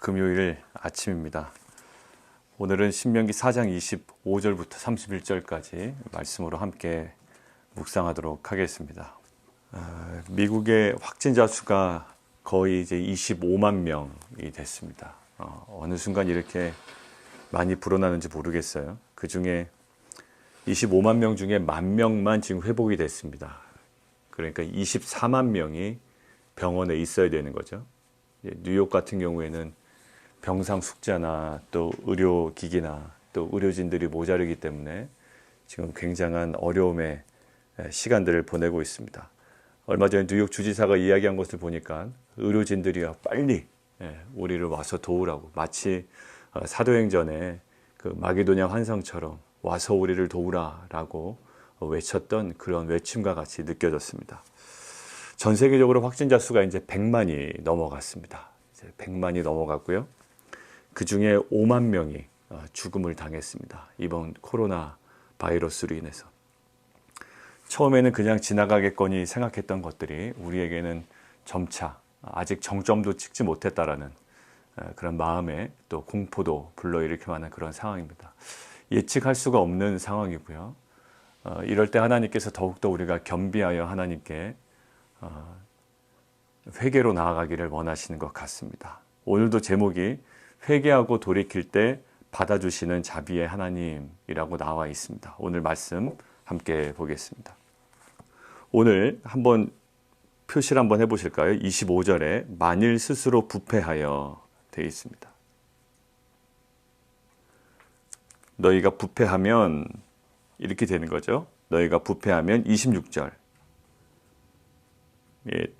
금요일 아침입니다. 오늘은 신명기 4장 25절부터 31절까지 말씀으로 함께 묵상하도록 하겠습니다. 미국의 확진자 수가 거의 이제 25만 명이 됐습니다. 어느 순간 이렇게 많이 불어나는지 모르겠어요. 그 중에 25만 명 중에 10,000명만 지금 회복이 됐습니다. 그러니까 24만 명이 병원에 있어야 되는 거죠. 뉴욕 같은 경우에는 병상 숙자나 또 의료기기나 또 의료진들이 모자르기 때문에 지금 굉장한 어려움의 시간들을 보내고 있습니다. 얼마 전에 뉴욕 주지사가 이야기한 것을 보니까 의료진들이요 빨리 우리를 와서 도우라고, 마치 사도행전에 그 마게도냐 환상처럼 와서 우리를 도우라라고 외쳤던 그런 외침과 같이 느껴졌습니다. 전 세계적으로 확진자 수가 이제 100만이 넘어갔습니다. 이제 100만이 넘어갔고요. 그 중에 5만 명이 죽음을 당했습니다. 이번 코로나 바이러스로 인해서. 처음에는 그냥 지나가겠거니 생각했던 것들이 우리에게는 점차 아직 정점도 찍지 못했다라는 그런 마음에 또 공포도 불러일으킬 만한 그런 상황입니다. 예측할 수가 없는 상황이고요. 이럴 때 하나님께서 더욱더 우리가 겸비하여 하나님께 회개로 나아가기를 원하시는 것 같습니다. 오늘도 제목이 회개하고 돌이킬 때 받아주시는 자비의 하나님이라고 나와 있습니다. 오늘 말씀 함께 보겠습니다. 오늘 한번 표시를 한번 해보실까요? 25절에 만일 스스로 부패하여 되어 있습니다. 너희가 부패하면 이렇게 되는 거죠. 너희가 부패하면 26절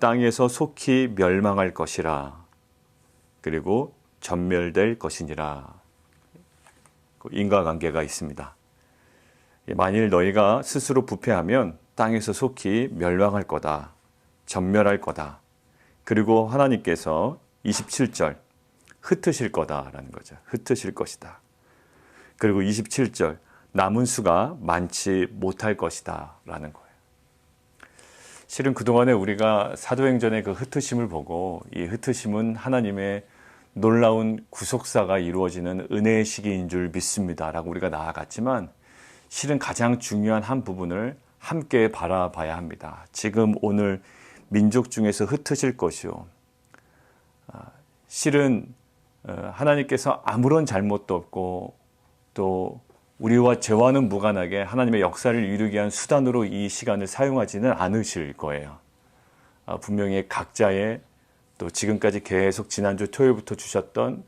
땅에서 속히 멸망할 것이라, 그리고 전멸될 것이니라. 인과관계가 있습니다. 만일 너희가 스스로 부패하면 땅에서 속히 멸망할 거다, 전멸할 거다. 그리고 하나님께서 27절 흩으실 거다라는 거죠. 흩으실 것이다. 그리고 27절 남은 수가 많지 못할 것이다 라는 거예요. 실은 그동안에 우리가 사도행전의 그 흩으심을 보고, 이 흩으심은 하나님의 놀라운 구속사가 이루어지는 은혜의 시기인 줄 믿습니다 라고 우리가 나아갔지만, 실은 가장 중요한 한 부분을 함께 바라봐야 합니다. 지금 오늘 민족 중에서 흩으실 것이요, 실은 하나님께서 아무런 잘못도 없고 또 우리와 죄와는 무관하게 하나님의 역사를 이루기 위한 수단으로 이 시간을 사용하지는 않으실 거예요. 분명히 각자의 또 지금까지 계속 지난주 토요일부터 주셨던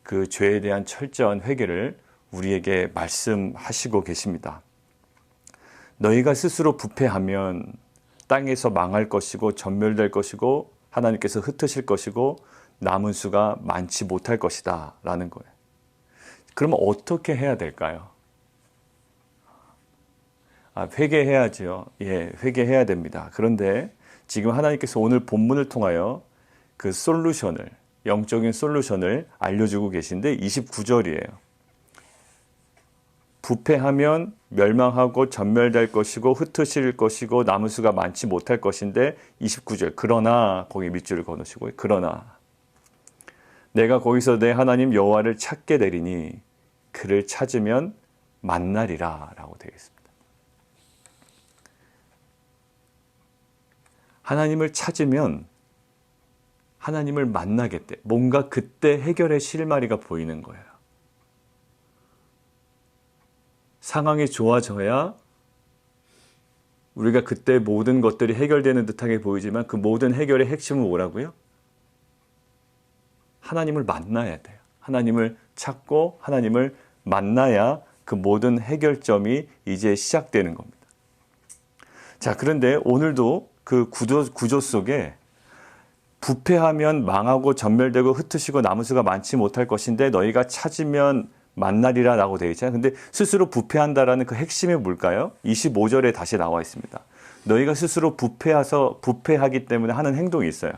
그 죄에 대한 철저한 회개를 우리에게 말씀하시고 계십니다. 너희가 스스로 부패하면 땅에서 망할 것이고 전멸될 것이고 하나님께서 흩으실 것이고 남은 수가 많지 못할 것이다 라는 거예요. 그러면 어떻게 해야 될까요? 회개해야죠. 회개해야 됩니다. 그런데 지금 하나님께서 오늘 본문을 통하여 그 솔루션을, 영적인 솔루션을 알려주고 계신데 29절이에요. 부패하면 멸망하고 전멸될 것이고 흩으실 것이고 남은 수가 많지 못할 것인데 29절 그러나, 거기 밑줄을 그어놓으시고, 그러나 내가 거기서 내 하나님 여호와를 찾게 되리니 그를 찾으면 만나리라 라고 되어 있습니다. 하나님을 찾으면 하나님을 만나겠대. 뭔가 그때 해결의 실마리가 보이는 거예요. 상황이 좋아져야 우리가 그때 모든 것들이 해결되는 듯하게 보이지만 그 모든 해결의 핵심은 뭐라고요? 하나님을 만나야 돼요. 하나님을 찾고 하나님을 만나야 그 모든 해결점이 이제 시작되는 겁니다. 자, 그런데 오늘도 그 구조 속에 부패하면 망하고 전멸되고 흩으시고 남은 수가 많지 못할 것인데 너희가 찾으면 만나리라 라고 되어 있잖아요. 근데 스스로 부패한다라는 그 핵심이 뭘까요? 25절에 다시 나와 있습니다. 너희가 스스로 부패하기 때문에 하는 행동이 있어요.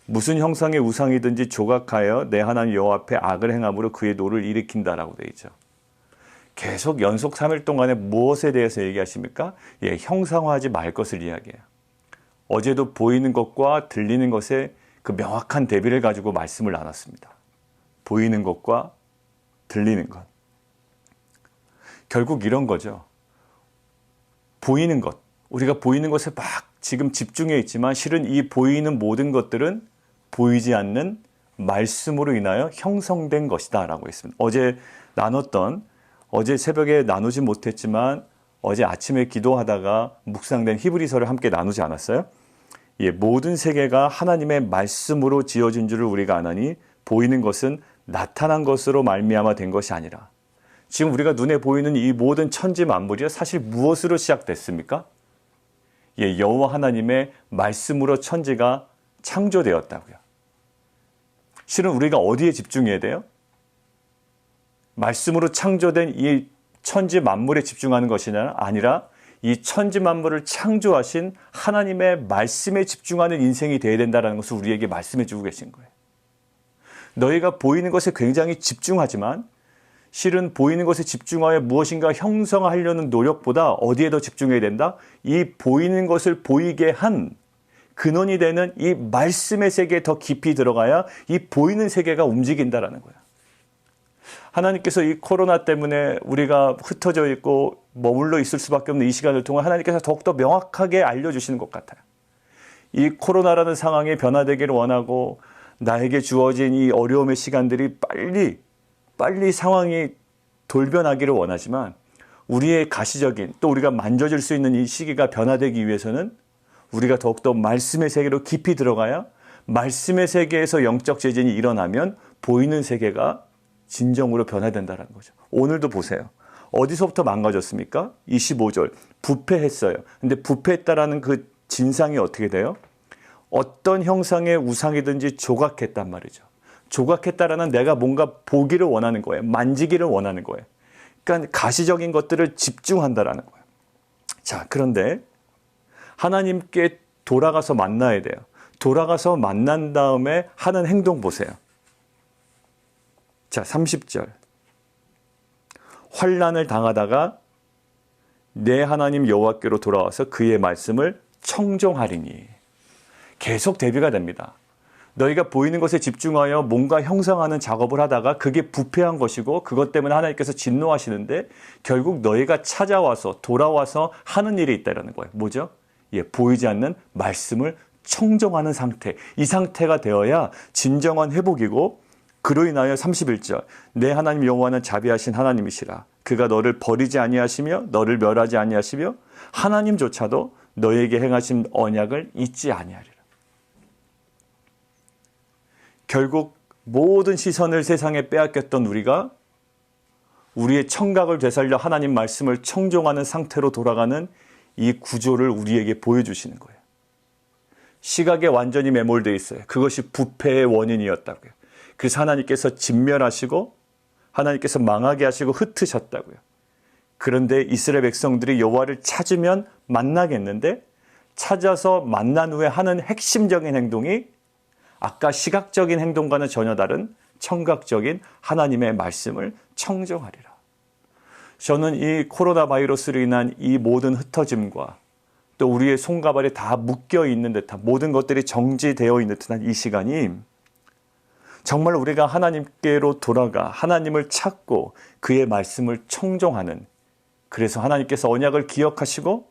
무슨 형상의 우상이든지 조각하여 내 하나님 여호와 앞에 악을 행함으로 그의 노를 일으킨다라고 되어 있죠. 계속 연속 3일 동안에 무엇에 대해서 얘기하십니까? 형상화하지 말 것을 이야기해요. 어제도 보이는 것과 들리는 것의 그 명확한 대비를 가지고 말씀을 나눴습니다. 보이는 것과 들리는 것. 결국 이런 거죠. 보이는 것. 우리가 보이는 것에 막 지금 집중해 있지만 실은 이 보이는 모든 것들은 보이지 않는 말씀으로 인하여 형성된 것이다 라고 했습니다. 어제 새벽에 나누지 못했지만 어제 아침에 기도하다가 묵상된 히브리서를 함께 나누지 않았어요? 예, 모든 세계가 하나님의 말씀으로 지어진 줄을 우리가 아나니 보이는 것은 나타난 것으로 말미암아 된 것이 아니라 지금 우리가 눈에 보이는 이 모든 천지 만물이 사실 무엇으로 시작됐습니까? 예, 여호와 하나님의 말씀으로 천지가 창조되었다고요. 실은 우리가 어디에 집중해야 돼요? 말씀으로 창조된 이 천지 만물에 집중하는 것이 아니라 이 천지 만물을 창조하신 하나님의 말씀에 집중하는 인생이 되어야 된다는 것을 우리에게 말씀해 주고 계신 거예요. 너희가 보이는 것에 굉장히 집중하지만 실은 보이는 것에 집중하여 무엇인가 형성하려는 노력보다 어디에 더 집중해야 된다? 이 보이는 것을 보이게 한 근원이 되는 이 말씀의 세계에 더 깊이 들어가야 이 보이는 세계가 움직인다라는 거예요. 하나님께서 이 코로나 때문에 우리가 흩어져 있고 머물러 있을 수밖에 없는 이 시간을 통해 하나님께서 더욱더 명확하게 알려주시는 것 같아요. 이 코로나라는 상황이 변화되기를 원하고 나에게 주어진 이 어려움의 시간들이 빨리 상황이 돌변하기를 원하지만 우리의 가시적인 또 우리가 만져질 수 있는 이 시기가 변화되기 위해서는 우리가 더욱더 말씀의 세계로 깊이 들어가야 말씀의 세계에서 영적 재진이 일어나면 보이는 세계가 진정으로 변화된다는 거죠. 오늘도 보세요. 어디서부터 망가졌습니까? 25절. 부패했어요. 근데 부패했다라는 그 진상이 어떻게 돼요? 어떤 형상의 우상이든지 조각했단 말이죠. 조각했다라는 내가 뭔가 보기를 원하는 거예요. 만지기를 원하는 거예요. 그러니까 가시적인 것들을 집중한다라는 거예요. 자, 그런데 하나님께 돌아가서 만나야 돼요. 돌아가서 만난 다음에 하는 행동 보세요. 자, 30절. 환난을 당하다가 내 하나님 여호와께로 돌아와서 그의 말씀을 청종하리니. 계속 대비가 됩니다. 너희가 보이는 것에 집중하여 뭔가 형성하는 작업을 하다가 그게 부패한 것이고 그것 때문에 하나님께서 진노하시는데 결국 너희가 찾아와서 돌아와서 하는 일이 있다는 거예요. 뭐죠? 예, 보이지 않는 말씀을 청종하는 상태. 이 상태가 되어야 진정한 회복이고 그로 인하여 31절 내 하나님 여호와는 자비하신 하나님이시라. 그가 너를 버리지 아니하시며 너를 멸하지 아니하시며 하나님조차도 너에게 행하신 언약을 잊지 아니하리라. 결국 모든 시선을 세상에 빼앗겼던 우리가 우리의 청각을 되살려 하나님 말씀을 청종하는 상태로 돌아가는 이 구조를 우리에게 보여주시는 거예요. 시각에 완전히 매몰되어 있어요. 그것이 부패의 원인이었다고요. 그래서 하나님께서 진멸하시고 하나님께서 망하게 하시고 흩으셨다고요. 그런데 이스라엘 백성들이 여호와를 찾으면 만나겠는데 찾아서 만난 후에 하는 핵심적인 행동이 아까 시각적인 행동과는 전혀 다른 청각적인 하나님의 말씀을 청정하리라. 저는 이 코로나 바이러스로 인한 이 모든 흩어짐과 또 우리의 손가발에 다 묶여 있는 듯한 모든 것들이 정지되어 있는 듯한 이 시간이 정말 우리가 하나님께로 돌아가 하나님을 찾고 그의 말씀을 청종하는, 그래서 하나님께서 언약을 기억하시고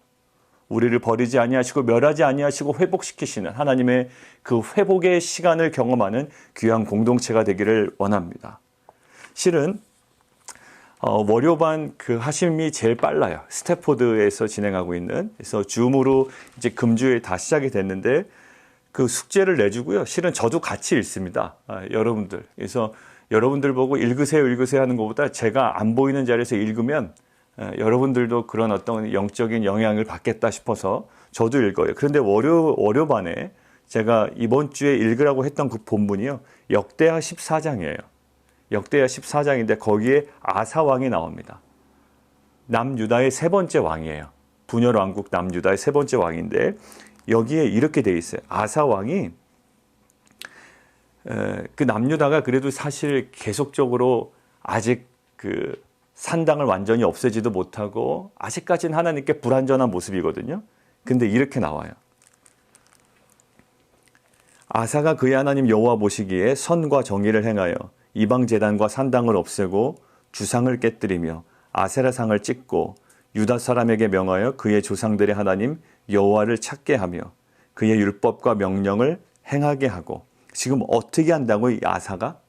우리를 버리지 아니하시고 멸하지 아니하시고 회복시키시는 하나님의 그 회복의 시간을 경험하는 귀한 공동체가 되기를 원합니다. 실은 월요반 그 하심이 제일 빨라요. 스태포드에서 진행하고 있는. 그래서 줌으로 이제 금주에 다 시작이 됐는데 그 숙제를 내주고요. 실은 저도 같이 읽습니다. 여러분들. 그래서 여러분들 보고 읽으세요 하는 것보다 제가 안 보이는 자리에서 읽으면 여러분들도 그런 어떤 영적인 영향을 받겠다 싶어서 저도 읽어요. 그런데 월요반에 제가 이번 주에 읽으라고 했던 그 본문이요. 역대하 14장이에요. 역대하 14장인데 거기에 아사 왕이 나옵니다. 남유다의 세 번째 왕이에요. 분열 왕국 남유다의 세 번째 왕인데 여기에 이렇게 돼 있어요. 아사 왕이 그 남유다가 그래도 사실 계속적으로 아직 그 산당을 완전히 없애지도 못하고 아직까지는 하나님께 불완전한 모습이거든요. 근데 이렇게 나와요. 아사가 그의 하나님 여호와 보시기에 선과 정의를 행하여 이방 제단과 산당을 없애고 주상을 깨뜨리며 아세라상을 찍고 유다 사람에게 명하여 그의 조상들의 하나님 여호와를 찾게 하며 그의 율법과 명령을 행하게 하고. 지금 어떻게 한다고 이 아사가?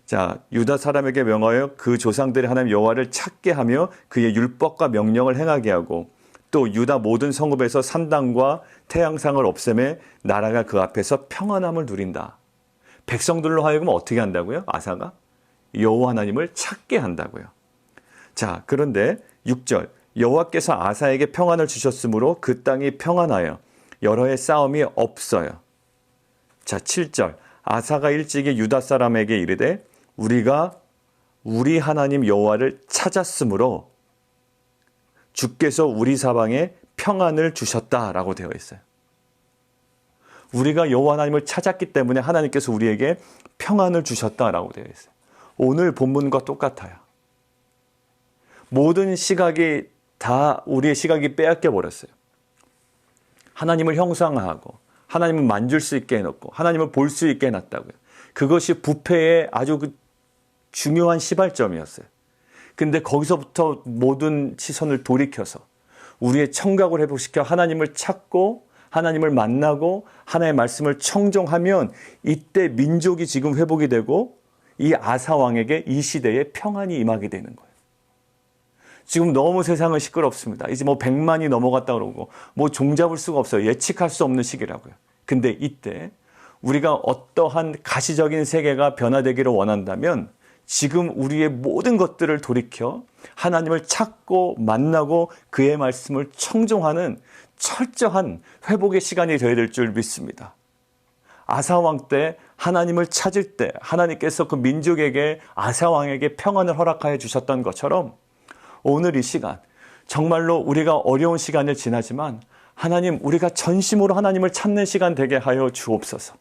자, 유다 사람에게 명하여 그 조상들의 하나님 여호와를 찾게 하며 그의 율법과 명령을 행하게 하고, 또 유다 모든 성읍에서 산당과 태양상을 없애매 나라가 그 앞에서 평안함을 누린다. 백성들로 하여금 어떻게 한다고요? 아사가 여호와 하나님을 찾게 한다고요. 자, 그런데 6절, 여호와께서 아사에게 평안을 주셨으므로 그 땅이 평안하여 여러 해 싸움이 없어요. 자, 7절, 아사가 일찍이 유다 사람에게 이르되 우리가 우리 하나님 여호와를 찾았으므로 주께서 우리 사방에 평안을 주셨다라고 되어 있어요. 우리가 여호와 하나님을 찾았기 때문에 하나님께서 우리에게 평안을 주셨다라고 되어 있어요. 오늘 본문과 똑같아요. 모든 시각이 다 우리의 시각이 빼앗겨 버렸어요. 하나님을 형상화하고 하나님을 만질 수 있게 해놓고 하나님을 볼 수 있게 해놨다고요. 그것이 부패의 아주 중요한 시발점이었어요. 근데 거기서부터 모든 시선을 돌이켜서 우리의 청각을 회복시켜 하나님을 찾고 하나님을 만나고 하나님의 말씀을 청종하면 이때 민족이 지금 회복이 되고 이 아사 왕에게 이 시대에 평안이 임하게 되는 거예요. 지금 너무 세상은 시끄럽습니다. 이제 뭐 100만이 넘어갔다 그러고 뭐 종잡을 수가 없어요. 예측할 수 없는 시기라고요. 근데 이때 우리가 어떠한 가시적인 세계가 변화되기를 원한다면 지금 우리의 모든 것들을 돌이켜 하나님을 찾고 만나고 그의 말씀을 청종하는 철저한 회복의 시간이 되어야 될 줄 믿습니다. 아사왕 때 하나님을 찾을 때 하나님께서 그 민족에게 아사왕에게 평안을 허락하여 주셨던 것처럼 오늘 이 시간 정말로 우리가 어려운 시간을 지나지만 하나님, 우리가 전심으로 하나님을 찾는 시간 되게 하여 주옵소서.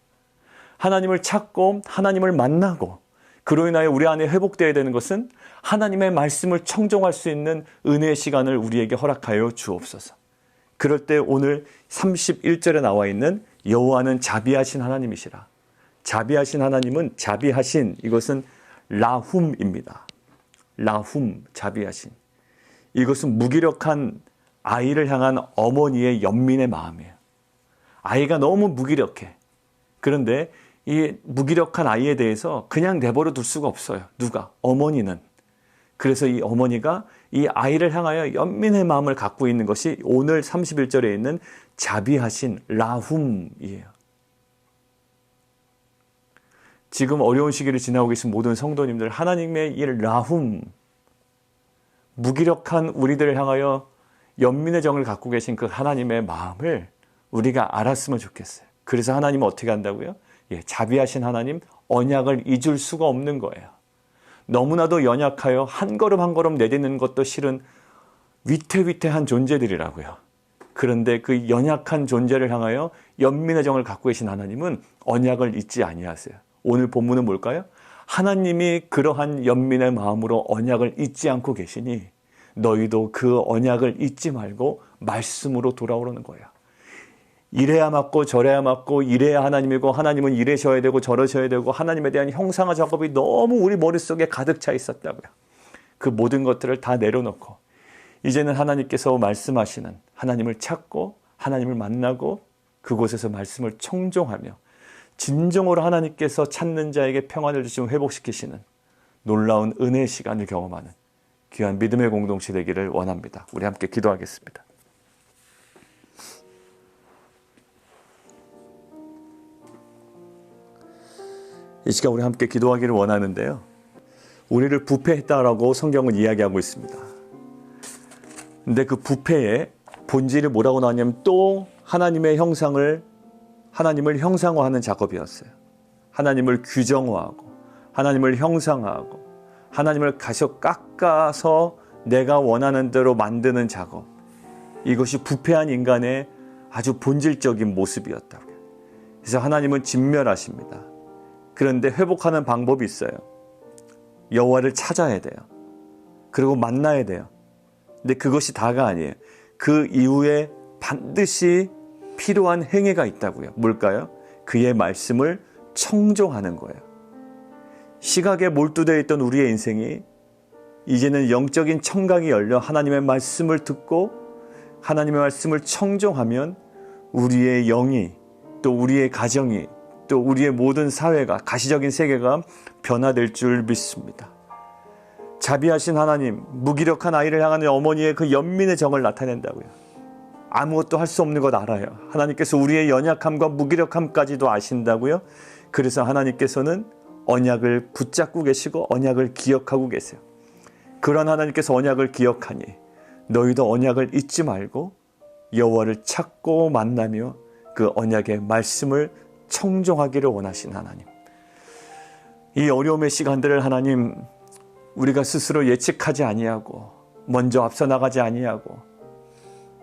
하나님을 찾고 하나님을 만나고 그로 인하여 우리 안에 회복되어야 되는 것은 하나님의 말씀을 청종할 수 있는 은혜의 시간을 우리에게 허락하여 주옵소서. 그럴 때 오늘 31절에 나와 있는 여호와는 자비하신 하나님이시라. 자비하신 하나님은 자비하신, 이것은 라훔입니다. 라훔, 자비하신. 이것은 무기력한 아이를 향한 어머니의 연민의 마음이에요. 아이가 너무 무기력해. 그런데 이 무기력한 아이에 대해서 그냥 내버려 둘 수가 없어요. 누가? 어머니는. 그래서 이 어머니가 이 아이를 향하여 연민의 마음을 갖고 있는 것이 오늘 31절에 있는 자비하신 라훔이에요. 지금 어려운 시기를 지나고 계신 모든 성도님들, 하나님의 이 라훔, 무기력한 우리들을 향하여 연민의 정을 갖고 계신 그 하나님의 마음을 우리가 알았으면 좋겠어요. 그래서 하나님은 어떻게 한다고요? 자비하신 하나님, 언약을 잊을 수가 없는 거예요. 너무나도 연약하여 한 걸음 한 걸음 내딛는 것도 실은 위태위태한 존재들이라고요. 그런데 그 연약한 존재를 향하여 연민의 정을 갖고 계신 하나님은 언약을 잊지 아니하세요. 오늘 본문은 뭘까요? 하나님이 그러한 연민의 마음으로 언약을 잊지 않고 계시니 너희도 그 언약을 잊지 말고 말씀으로 돌아오라는 거예요. 이래야 맞고 저래야 맞고 이래야 하나님이고 하나님은 이래셔야 되고 저러셔야 되고 하나님에 대한 형상화 작업이 너무 우리 머릿속에 가득 차 있었다고요. 그 모든 것들을 다 내려놓고 이제는 하나님께서 말씀하시는 하나님을 찾고 하나님을 만나고 그곳에서 말씀을 청종하며 진정으로 하나님께서 찾는 자에게 평안을 주시고 회복시키시는 놀라운 은혜의 시간을 경험하는 귀한 믿음의 공동체 되기를 원합니다. 우리 함께 기도하겠습니다. 이 시간 우리 함께 기도하기를 원하는데요. 우리를 부패했다라고 성경은 이야기하고 있습니다. 근데 그 부패의 본질이 뭐라고 나왔냐면 또 하나님의 형상을, 하나님을 형상화하는 작업이었어요. 하나님을 규정화하고 하나님을 형상화하고 하나님을 가셔 깎아서 내가 원하는 대로 만드는 작업. 이것이 부패한 인간의 아주 본질적인 모습이었다고요. 그래서 하나님은 진멸하십니다. 그런데 회복하는 방법이 있어요. 여호와를 찾아야 돼요. 그리고 만나야 돼요. 근데 그것이 다가 아니에요. 그 이후에 반드시 필요한 행위가 있다고요. 뭘까요? 그의 말씀을 청종하는 거예요. 시각에 몰두되어 있던 우리의 인생이 이제는 영적인 청각이 열려 하나님의 말씀을 듣고 하나님의 말씀을 청종하면 우리의 영이, 또 우리의 가정이, 또 우리의 모든 사회가, 가시적인 세계가 변화될 줄 믿습니다. 자비하신 하나님, 무기력한 아이를 향하는 어머니의 그 연민의 정을 나타낸다고요. 아무것도 할 수 없는 것 알아요. 하나님께서 우리의 연약함과 무기력함까지도 아신다고요. 그래서 하나님께서는 언약을 붙잡고 계시고 언약을 기억하고 계세요. 그런 하나님께서 언약을 기억하니 너희도 언약을 잊지 말고 여호와를 찾고 만나며 그 언약의 말씀을 청종하기를 원하신 하나님. 이 어려움의 시간들을 하나님, 우리가 스스로 예측하지 아니하고 먼저 앞서 나가지 아니하고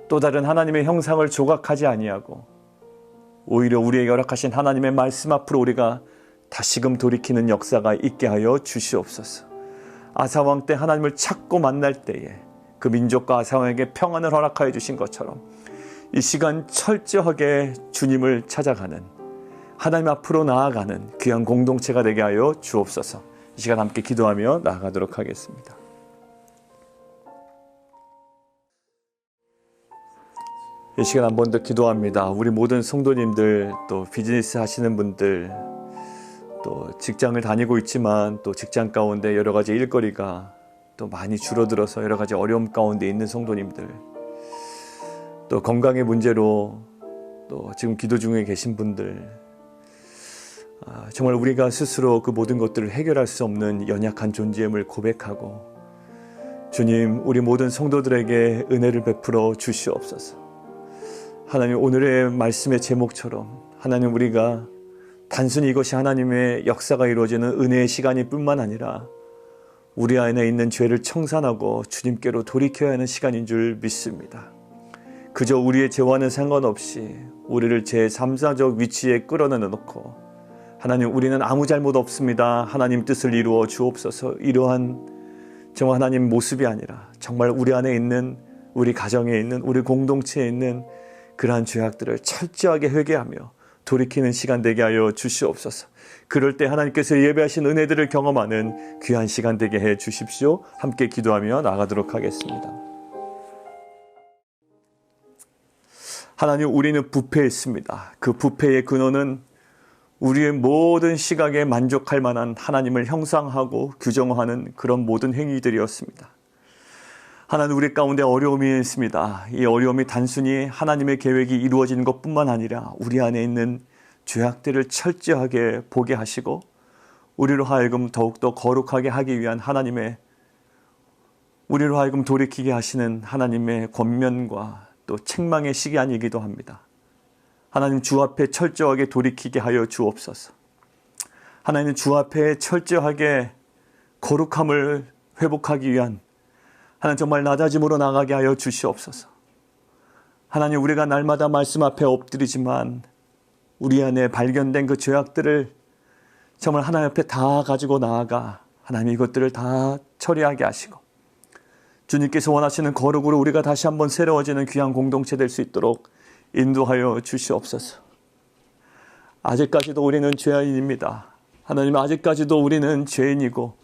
또 다른 하나님의 형상을 조각하지 아니하고 오히려 우리에게 허락하신 하나님의 말씀 앞으로 우리가 다시금 돌이키는 역사가 있게 하여 주시옵소서. 아사왕 때 하나님을 찾고 만날 때에 그 민족과 아사왕에게 평안을 허락하여 주신 것처럼 이 시간 철저하게 주님을 찾아가는, 하나님 앞으로 나아가는 귀한 공동체가 되게 하여 주옵소서. 이 시간 함께 기도하며 나아가도록 하겠습니다. 이 시간 한 번 더 기도합니다. 우리 모든 성도님들, 또 비즈니스 하시는 분들, 또 직장을 다니고 있지만 또 직장 가운데 여러 가지 일거리가 또 많이 줄어들어서 여러 가지 어려움 가운데 있는 성도님들, 또 건강의 문제로 또 지금 기도 중에 계신 분들, 정말 우리가 스스로 그 모든 것들을 해결할 수 없는 연약한 존재임을 고백하고 주님, 우리 모든 성도들에게 은혜를 베풀어 주시옵소서. 하나님, 오늘의 말씀의 제목처럼 하나님, 우리가 단순히 이것이 하나님의 역사가 이루어지는 은혜의 시간일 뿐만 아니라 우리 안에 있는 죄를 청산하고 주님께로 돌이켜야 하는 시간인 줄 믿습니다. 그저 우리의 죄와는 상관없이 우리를 제 3사적 위치에 끌어내놓고 하나님, 우리는 아무 잘못 없습니다, 하나님 뜻을 이루어 주옵소서, 이러한 정말 하나님 모습이 아니라 정말 우리 안에 있는, 우리 가정에 있는, 우리 공동체에 있는 그러한 죄악들을 철저하게 회개하며 돌이키는 시간 되게 하여 주시옵소서. 그럴 때 하나님께서 예배하신 은혜들을 경험하는 귀한 시간 되게 해 주십시오. 함께 기도하며 나가도록 하겠습니다. 하나님, 우리는 부패했습니다. 그 부패의 근원은 우리의 모든 시각에 만족할 만한 하나님을 형상하고 규정하는 그런 모든 행위들이었습니다. 하나님, 우리 가운데 어려움이 있습니다. 이 어려움이 단순히 하나님의 계획이 이루어지는 것뿐만 아니라 우리 안에 있는 죄악들을 철저하게 보게 하시고 우리로 하여금 더욱더 거룩하게 하기 위한 하나님의, 우리로 하여금 돌이키게 하시는 하나님의 권면과 또 책망의 시간이기도 합니다. 하나님, 주 앞에 철저하게 돌이키게 하여 주옵소서. 하나님, 주 앞에 철저하게 거룩함을 회복하기 위한 하나님, 정말 낮아짐으로 나가게 하여 주시옵소서. 하나님, 우리가 날마다 말씀 앞에 엎드리지만 우리 안에 발견된 그 죄악들을 정말 하나님 앞에 다 가지고 나아가 하나님 이것들을 다 처리하게 하시고 주님께서 원하시는 거룩으로 우리가 다시 한번 새로워지는 귀한 공동체 될 수 있도록 인도하여 주시옵소서. 아직까지도 우리는 죄인입니다. 하나님, 아직까지도 우리는 죄인이고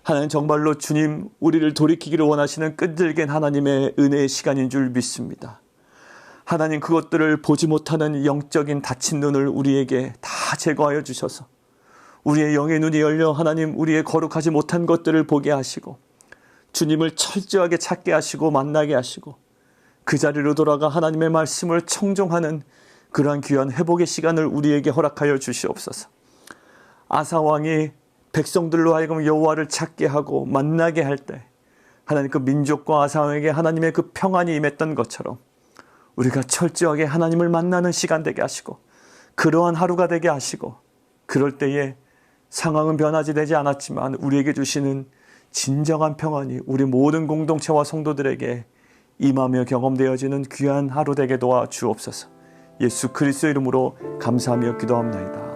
하나님, 정말로 주님, 우리를 돌이키기를 원하시는 끈질긴 하나님의 은혜의 시간인 줄 믿습니다. 하나님, 그것들을 보지 못하는 영적인 닫힌 눈을 우리에게 다 제거하여 주셔서 우리의 영의 눈이 열려 하나님, 우리의 거룩하지 못한 것들을 보게 하시고 주님을 철저하게 찾게 하시고 만나게 하시고 그 자리로 돌아가 하나님의 말씀을 청종하는 그러한 귀한 회복의 시간을 우리에게 허락하여 주시옵소서. 아사왕이 백성들로 하여금 여호와를 찾게 하고 만나게 할 때 하나님, 그 민족과 아사왕에게 하나님의 그 평안이 임했던 것처럼 우리가 철저하게 하나님을 만나는 시간 되게 하시고 그러한 하루가 되게 하시고 그럴 때에 상황은 변하지 되지 않았지만 우리에게 주시는 진정한 평안이 우리 모든 공동체와 성도들에게 임하며 경험되어지는 귀한 하루 되게 도와 주옵소서. 예수 그리스도의 이름으로 감사하며 기도합나이다.